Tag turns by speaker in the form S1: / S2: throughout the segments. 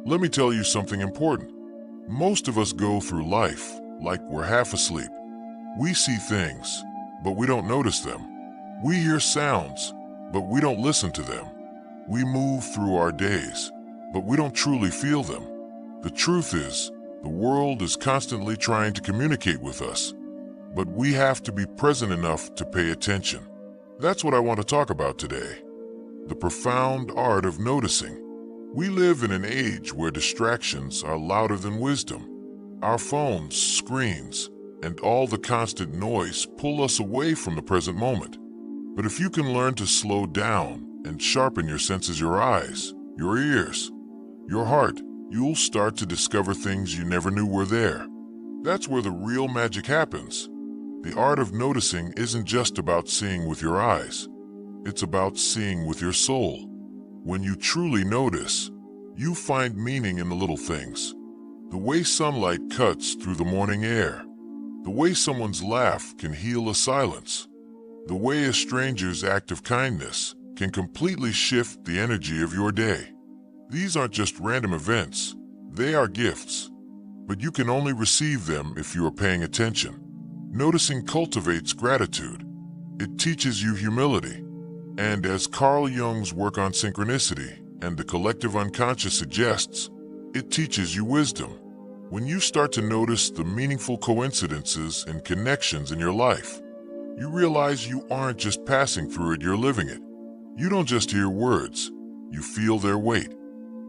S1: Let me tell you something important. Most of us go through life like we're half asleep. We see things, but we don't notice them. We hear sounds, but we don't listen to them. We move through our days, but we don't truly feel them. The truth is, the world is constantly trying to communicate with us, but we have to be present enough to pay attention. That's what I want to talk about today. The profound art of noticing. We live in an age where distractions are louder than wisdom. Our phones, screens, and all the constant noise pull us away from the present moment. But if you can learn to slow down and sharpen your senses, your eyes, your ears, your heart, you'll start to discover things you never knew were there. That's where the real magic happens. The art of noticing isn't just about seeing with your eyes. It's about seeing with your soul. When you truly notice, you find meaning in the little things. The way sunlight cuts through the morning air. The way someone's laugh can heal a silence. The way a stranger's act of kindness can completely shift the energy of your day. These aren't just random events, they are gifts. But you can only receive them if you are paying attention. Noticing cultivates gratitude. It teaches you humility. And as Carl Jung's work on synchronicity and the collective unconscious suggests, it teaches you wisdom. When you start to notice the meaningful coincidences and connections in your life, you realize you aren't just passing through it, you're living it. You don't just hear words, you feel their weight.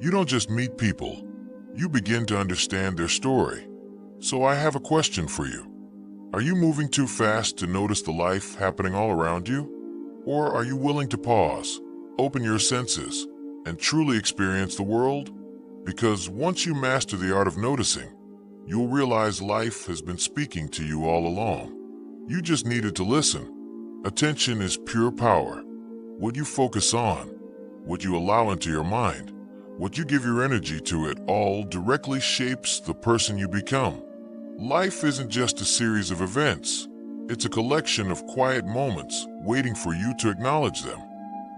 S1: You don't just meet people, you begin to understand their story. So I have a question for you. Are you moving too fast to notice the life happening all around you? Or are you willing to pause, open your senses, and truly experience the world? Because once you master the art of noticing, you'll realize life has been speaking to you all along. You just needed to listen. Attention is pure power. What you focus on, what you allow into your mind, what you give your energy to, it all directly shapes the person you become. Life isn't just a series of events. It's a collection of quiet moments waiting for you to acknowledge them.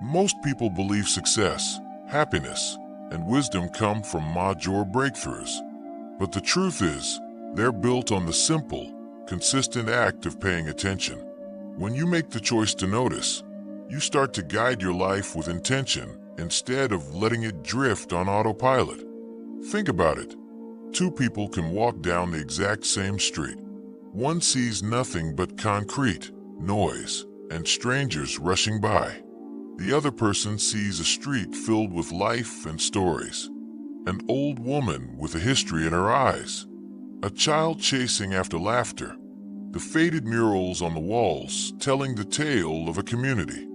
S1: Most people believe success, happiness, and wisdom come from major breakthroughs. But the truth is, they're built on the simple, consistent act of paying attention. When you make the choice to notice, you start to guide your life with intention instead of letting it drift on autopilot. Think about it. Two people can walk down the exact same street. One sees nothing but concrete, noise, and strangers rushing by. The other person sees a street filled with life and stories. An old woman with a history in her eyes. A child chasing after laughter. The faded murals on the walls telling the tale of a community.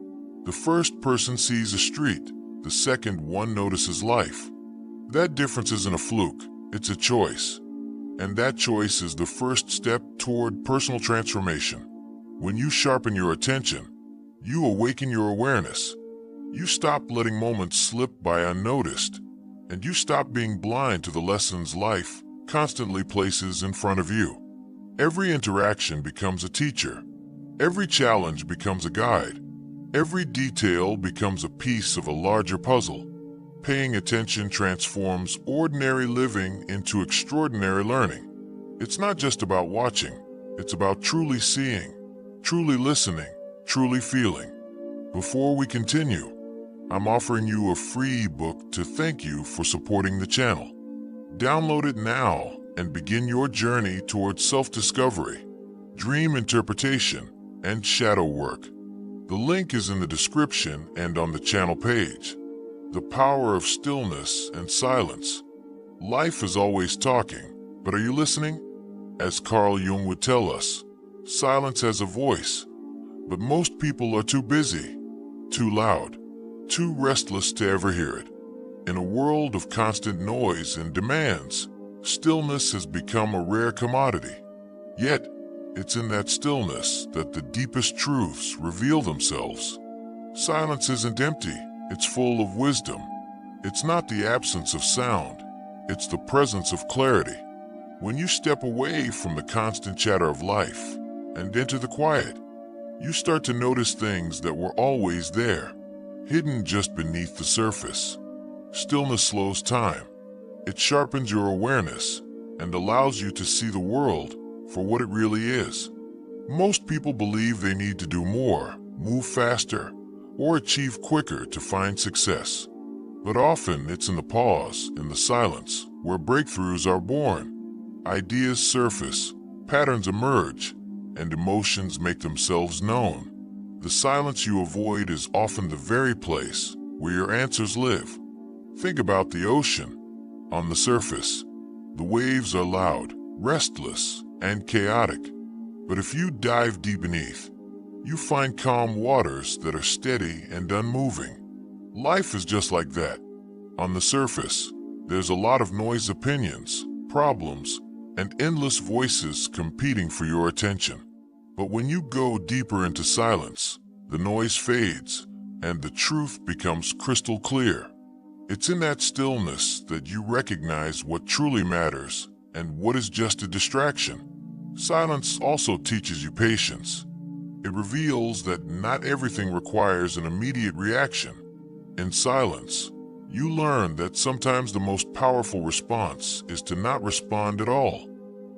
S1: The first person sees a street, the second one notices life. That difference isn't a fluke, it's a choice. And that choice is the first step toward personal transformation. When you sharpen your attention, you awaken your awareness. You stop letting moments slip by unnoticed, and you stop being blind to the lessons life constantly places in front of you. Every interaction becomes a teacher. Every challenge becomes a guide. Every detail becomes a piece of a larger puzzle. Paying attention transforms ordinary living into extraordinary learning. It's not just about watching, it's about truly seeing, truly listening, truly feeling. Before we continue, I'm offering you a free ebook to thank you for supporting the channel. Download it now and begin your journey towards self-discovery, dream interpretation, and shadow work. The link is in the description and on the channel page. The power of stillness and silence. Life is always talking, but are you listening? As Carl Jung would tell us, silence has a voice, but most people are too busy, too loud, too restless to ever hear it. In a world of constant noise and demands, stillness has become a rare commodity. Yet, it's in that stillness that the deepest truths reveal themselves. Silence isn't empty. It's full of wisdom. It's not the absence of sound, it's the presence of clarity. When you step away from the constant chatter of life and enter the quiet, you start to notice things that were always there, hidden just beneath the surface. Stillness slows time. It sharpens your awareness and allows you to see the world for what it really is. Most people believe they need to do more, move faster, or achieve quicker to find success. But often it's in the pause, in the silence, where breakthroughs are born. Ideas surface, patterns emerge, and emotions make themselves known. The silence you avoid is often the very place where your answers live. Think about the ocean. On the surface, the waves are loud, restless, and chaotic. But if you dive deep beneath, you find calm waters that are steady and unmoving. Life is just like that. On the surface, there's a lot of noise, opinions, problems, and endless voices competing for your attention. But when you go deeper into silence, the noise fades and the truth becomes crystal clear. It's in that stillness that you recognize what truly matters and what is just a distraction. Silence also teaches you patience. It reveals that not everything requires an immediate reaction. In silence, you learn that sometimes the most powerful response is to not respond at all.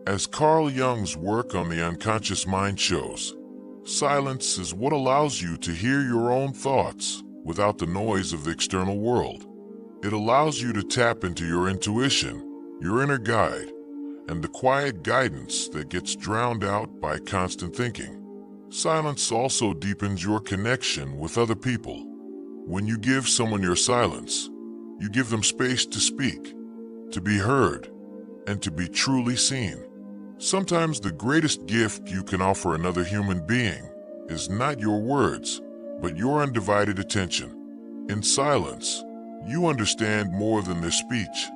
S1: As Carl Jung's work on the unconscious mind shows, silence is what allows you to hear your own thoughts without the noise of the external world. It allows you to tap into your intuition, your inner guide, and the quiet guidance that gets drowned out by constant thinking. Silence also deepens your connection with other people. When you give someone your silence, you give them space to speak, to be heard, and to be truly seen. Sometimes the greatest gift you can offer another human being is not your words, but your undivided attention. In silence, you understand more than their speech.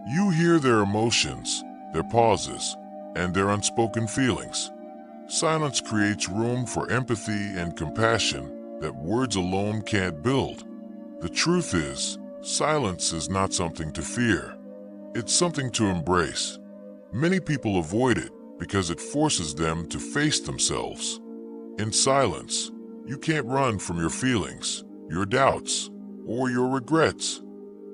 S1: You hear their emotions, their pauses, and their unspoken feelings. Silence creates room for empathy and compassion that words alone can't build. The truth is, silence is not something to fear. It's something to embrace. Many people avoid it because it forces them to face themselves. In silence, you can't run from your feelings, your doubts, or your regrets.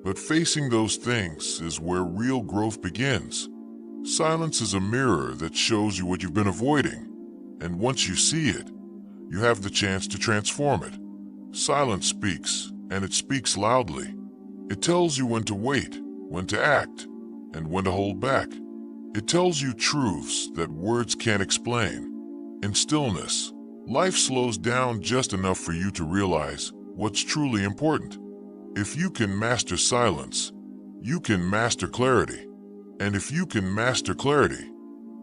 S1: But facing those things is where real growth begins. Silence is a mirror that shows you what you've been avoiding, and once you see it, you have the chance to transform it. Silence speaks, and it speaks loudly. It tells you when to wait, when to act, and when to hold back. It tells you truths that words can't explain. In stillness, life slows down just enough for you to realize what's truly important. If you can master silence, you can master clarity. And if you can master clarity,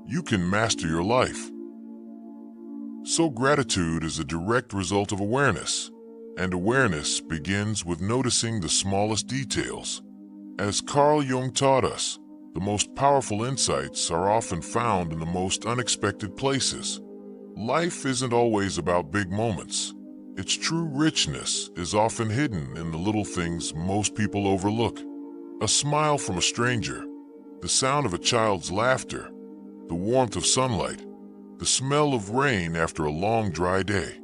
S1: you can master your life. So gratitude is a direct result of awareness, and awareness begins with noticing the smallest details. As Carl Jung taught us, the most powerful insights are often found in the most unexpected places. Life isn't always about big moments. Its true richness is often hidden in the little things most people overlook. A smile from a stranger, the sound of a child's laughter, the warmth of sunlight, the smell of rain after a long dry day.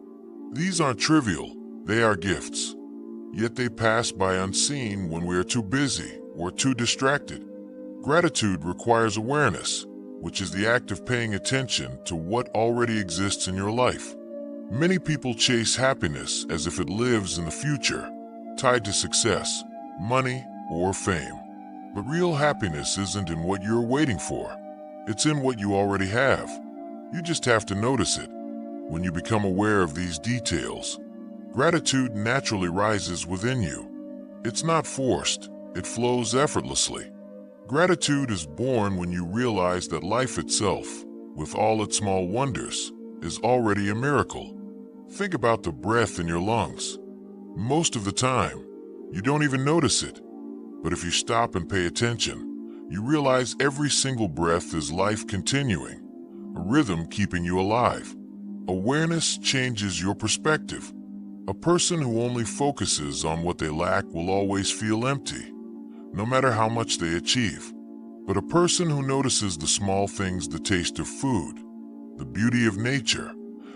S1: These aren't trivial, they are gifts. Yet they pass by unseen when we are too busy or too distracted. Gratitude requires awareness, which is the act of paying attention to what already exists in your life. Many people chase happiness as if it lives in the future, tied to success, money, or fame. But real happiness isn't in what you're waiting for. It's in what you already have. You just have to notice it. When you become aware of these details, gratitude naturally rises within you. It's not forced, it flows effortlessly. Gratitude is born when you realize that life itself, with all its small wonders, is already a miracle. Think about the breath in your lungs. Most of the time, you don't even notice it. But if you stop and pay attention, you realize every single breath is life continuing, a rhythm keeping you alive. Awareness changes your perspective. A person who only focuses on what they lack will always feel empty, no matter how much they achieve. But a person who notices the small things, the taste of food, the beauty of nature,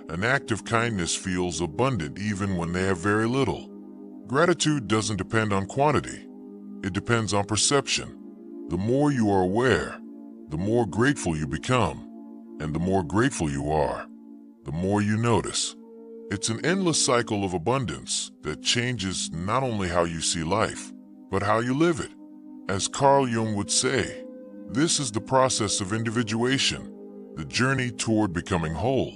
S1: an act of kindness, feels abundant even when they have very little. Gratitude doesn't depend on quantity. It depends on perception. The more you are aware, the more grateful you become. And the more grateful you are, the more you notice. It's an endless cycle of abundance that changes not only how you see life, but how you live it. As Carl Jung would say, this is the process of individuation, the journey toward becoming whole.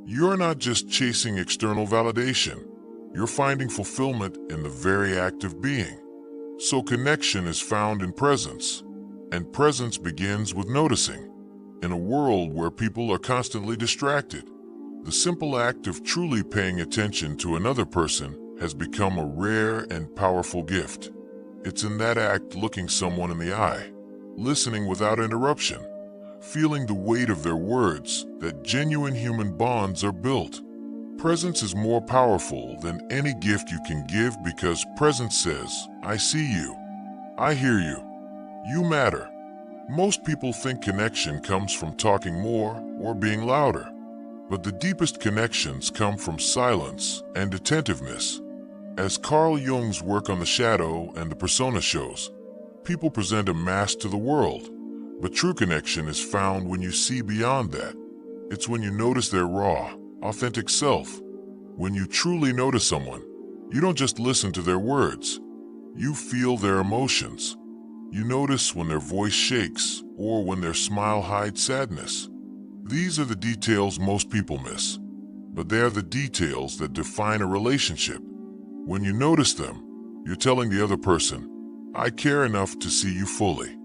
S1: You're not just chasing external validation, you're finding fulfillment in the very act of being. So connection is found in presence, and presence begins with noticing. In a world where people are constantly distracted, the simple act of truly paying attention to another person has become a rare and powerful gift. It's in that act looking someone in the eye, listening without interruption, feeling the weight of their words that genuine human bonds are built. Presence is more powerful than any gift you can give because presence says, I see you, I hear you, you matter. Most people think connection comes from talking more or being louder, but the deepest connections come from silence and attentiveness. As Carl Jung's work on the shadow and the persona shows, people present a mask to the world, but true connection is found when you see beyond that. It's when you notice their raw, authentic self. When you truly notice someone, you don't just listen to their words, you feel their emotions. You notice when their voice shakes or when their smile hides sadness. These are the details most people miss, but they are the details that define a relationship. When you notice them, you're telling the other person, I care enough to see you fully.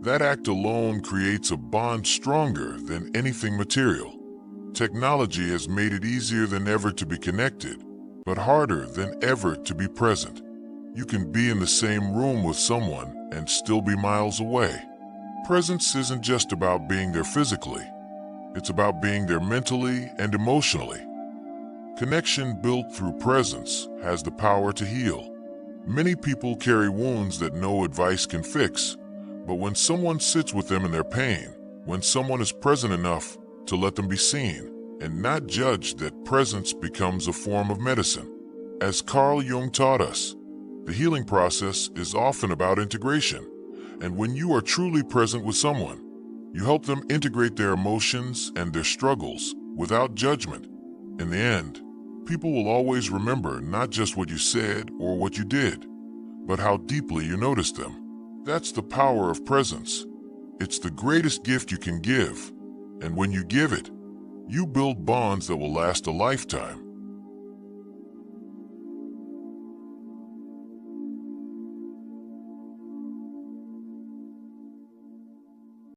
S1: That act alone creates a bond stronger than anything material. Technology has made it easier than ever to be connected, but harder than ever to be present. You can be in the same room with someone and still be miles away. Presence isn't just about being there physically. It's about being there mentally and emotionally. Connection built through presence has the power to heal. Many people carry wounds that no advice can fix, but when someone sits with them in their pain, when someone is present enough to let them be seen and not judged, that presence becomes a form of medicine. As Carl Jung taught us, the healing process is often about integration, and when you are truly present with someone, you help them integrate their emotions and their struggles without judgment. In the end, people will always remember not just what you said or what you did, but how deeply you noticed them. That's the power of presence. It's the greatest gift you can give, and when you give it, you build bonds that will last a lifetime.